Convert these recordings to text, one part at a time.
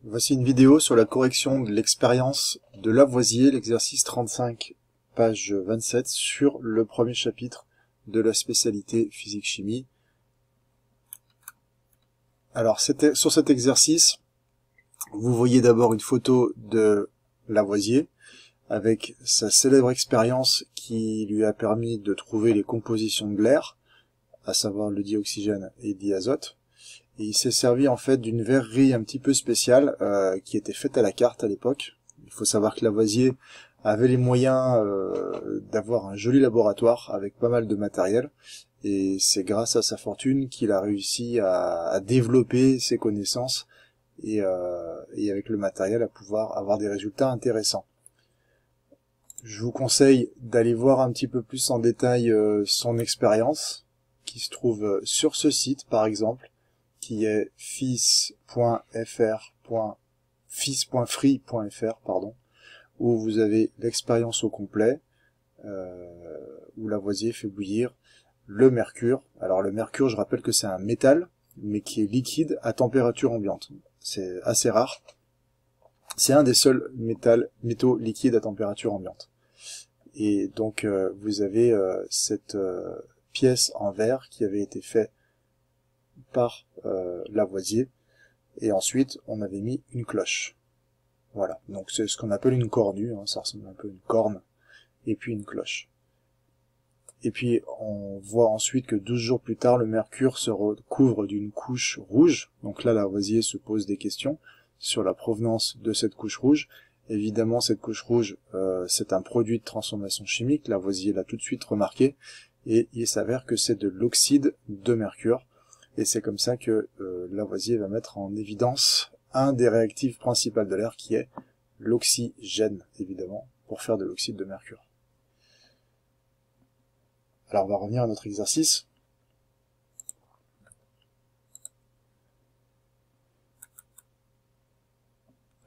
Voici une vidéo sur la correction de l'expérience de Lavoisier, l'exercice 35, page 27, sur le premier chapitre de la spécialité physique-chimie. Alors, sur cet exercice, vous voyez d'abord une photo de Lavoisier, avec sa célèbre expérience qui lui a permis de trouver les compositions de l'air, à savoir le dioxygène et le diazote. Et il s'est servi en fait d'une verrerie un petit peu spéciale qui était faite à la carte à l'époque. Il faut savoir que Lavoisier avait les moyens d'avoir un joli laboratoire avec pas mal de matériel. Et c'est grâce à sa fortune qu'il a réussi à développer ses connaissances et avec le matériel à pouvoir avoir des résultats intéressants. Je vous conseille d'aller voir un petit peu plus en détail son expérience, qui se trouve sur ce site par exemple, qui est fis.free.fr, où vous avez l'expérience au complet, où Lavoisier fait bouillir le mercure. Alors le mercure, je rappelle que c'est un métal, mais qui est liquide à température ambiante. C'est assez rare. C'est un des seuls métaux liquides à température ambiante. Et donc vous avez cette pièce en verre qui avait été faite par Lavoisier, et ensuite on avait mis une cloche. Voilà, donc c'est ce qu'on appelle une cornue, hein, ça ressemble un peu à une corne, et puis une cloche. Et puis on voit ensuite que 12 jours plus tard, le mercure se recouvre d'une couche rouge. Donc là, Lavoisier se pose des questions sur la provenance de cette couche rouge. Évidemment, cette couche rouge, c'est un produit de transformation chimique, Lavoisier l'a tout de suite remarqué, et il s'avère que c'est de l'oxyde de mercure. Et c'est comme ça que Lavoisier va mettre en évidence un des réactifs principaux de l'air, qui est l'oxygène, évidemment, pour faire de l'oxyde de mercure. Alors on va revenir à notre exercice.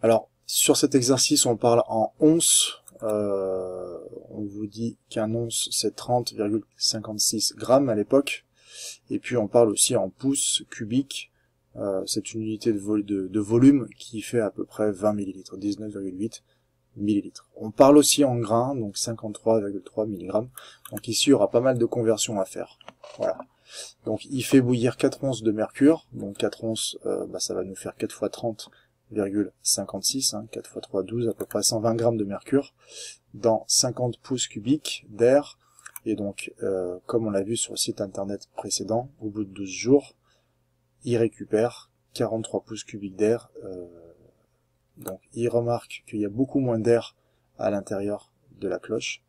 Alors, sur cet exercice, on parle en onces. On vous dit qu'un once, c'est 30,56 grammes à l'époque. Et puis on parle aussi en pouces cubiques, c'est une unité de volume qui fait à peu près 20 ml, 19,8 ml. On parle aussi en grains, donc 53,3 mg. Donc ici, il y aura pas mal de conversions à faire. Voilà. Donc il fait bouillir 4 onces de mercure, donc 4 onces, ça va nous faire 4 x 30,56, 4 x 3, 12, à peu près 120 grammes de mercure, dans 50 pouces cubiques d'air. Et donc, comme on l'a vu sur le site internet précédent, au bout de 12 jours, il récupère 43 pouces cubiques d'air. Donc, il remarque qu'il y a beaucoup moins d'air à l'intérieur de la cloche,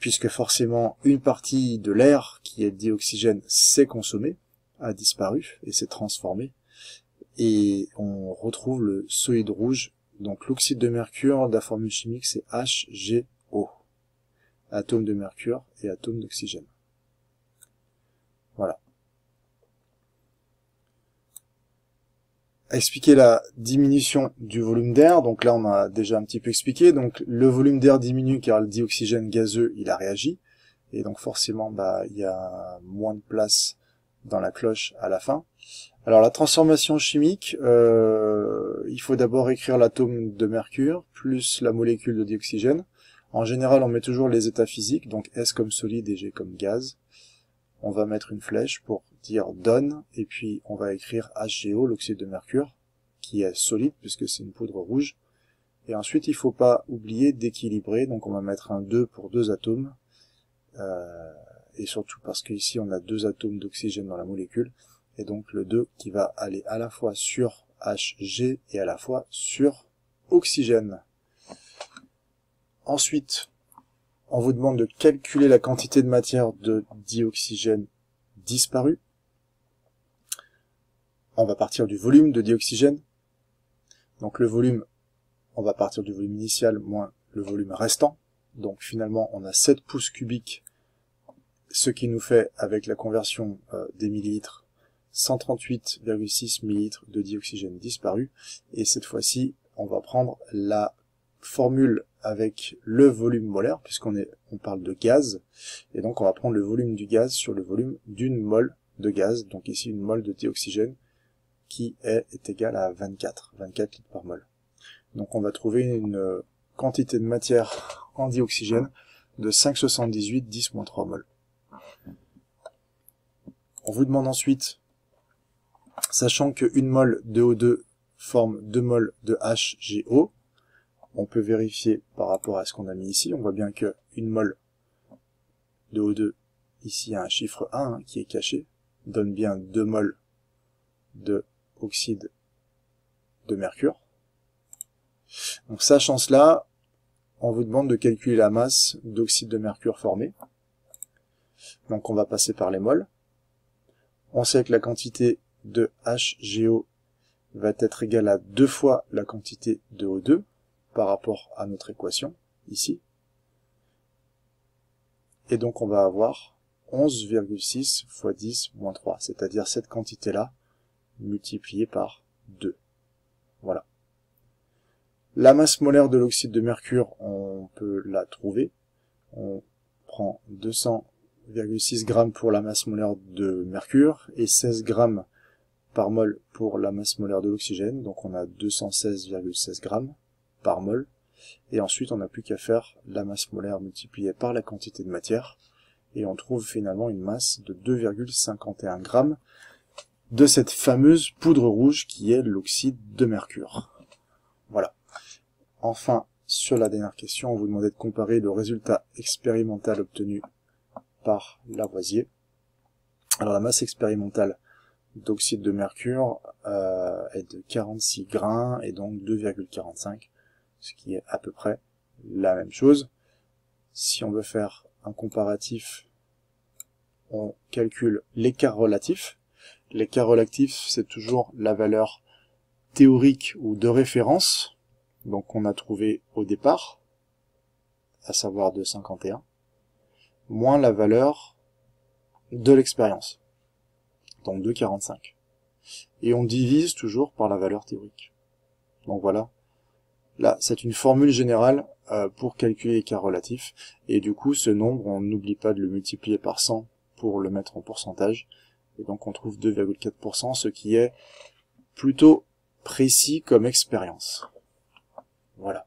puisque forcément, une partie de l'air, qui est le dioxygène, s'est consommée, a disparu et s'est transformé. Et on retrouve le solide rouge. Donc, l'oxyde de mercure, la formule chimique, c'est HGO. Atome de mercure et atome d'oxygène. Voilà. Expliquer la diminution du volume d'air. Donc là, on a déjà un petit peu expliqué. Donc le volume d'air diminue car le dioxygène gazeux, il a réagi. Et donc forcément, il y a moins de place dans la cloche à la fin. Alors la transformation chimique, il faut d'abord écrire l'atome de mercure plus la molécule de dioxygène. En général, on met toujours les états physiques, donc S comme solide et G comme gaz. On va mettre une flèche pour dire donne, et puis on va écrire HGO, l'oxyde de mercure, qui est solide puisque c'est une poudre rouge. Et ensuite, il ne faut pas oublier d'équilibrer, donc on va mettre un 2 pour 2 atomes, et surtout parce qu'ici on a 2 atomes d'oxygène dans la molécule, et donc le 2 qui va aller à la fois sur Hg et à la fois sur oxygène. Ensuite, on vous demande de calculer la quantité de matière de dioxygène disparue. On va partir du volume de dioxygène. Donc le volume, on va partir du volume initial moins le volume restant. Donc finalement, on a 7 pouces cubiques, ce qui nous fait, avec la conversion des millilitres, 138,6 millilitres de dioxygène disparu. Et cette fois-ci, on va prendre la formule avec le volume molaire, puisqu'on parle de gaz, et donc on va prendre le volume du gaz sur le volume d'une mole de gaz, donc ici une mole de dioxygène qui est égal à 24 litres par mol. Donc on va trouver une quantité de matière en dioxygène de 5,78 10-3 mol. On vous demande ensuite, sachant que 1 mol de O2 forme 2 mol de HGO, on peut vérifier par rapport à ce qu'on a mis ici. On voit bien que 1 mol de O2, ici il y a un chiffre 1 qui est caché, donne bien 2 mol de oxyde de mercure. Donc sachant cela, on vous demande de calculer la masse d'oxyde de mercure formé. Donc on va passer par les mols. On sait que la quantité de HGO va être égale à 2 fois la quantité de O2 par rapport à notre équation, ici. Et donc on va avoir 11,6 fois 10 moins 3, c'est-à-dire cette quantité-là multipliée par 2. Voilà. La masse molaire de l'oxyde de mercure, on peut la trouver. On prend 200,6 grammes pour la masse molaire de mercure et 16 grammes par mol pour la masse molaire de l'oxygène. Donc on a 216,16 grammes par mol. Et ensuite on n'a plus qu'à faire la masse molaire multipliée par la quantité de matière. Et on trouve finalement une masse de 2,51 grammes de cette fameuse poudre rouge qui est l'oxyde de mercure. Voilà. Enfin, sur la dernière question, on vous demandait de comparer le résultat expérimental obtenu par Lavoisier. Alors la masse expérimentale d'oxyde de mercure est de 46 grains et donc 2,45, ce qui est à peu près la même chose. Si on veut faire un comparatif, on calcule l'écart relatif. L'écart relatif, c'est toujours la valeur théorique ou de référence, donc on a trouvé au départ, à savoir 2,51, moins la valeur de l'expérience, donc 2,45. Et on divise toujours par la valeur théorique. Donc voilà, là c'est une formule générale pour calculer l'écart relatif, et du coup ce nombre, on n'oublie pas de le multiplier par 100 pour le mettre en pourcentage, et donc on trouve 2,4%, ce qui est plutôt précis comme expérience. Voilà.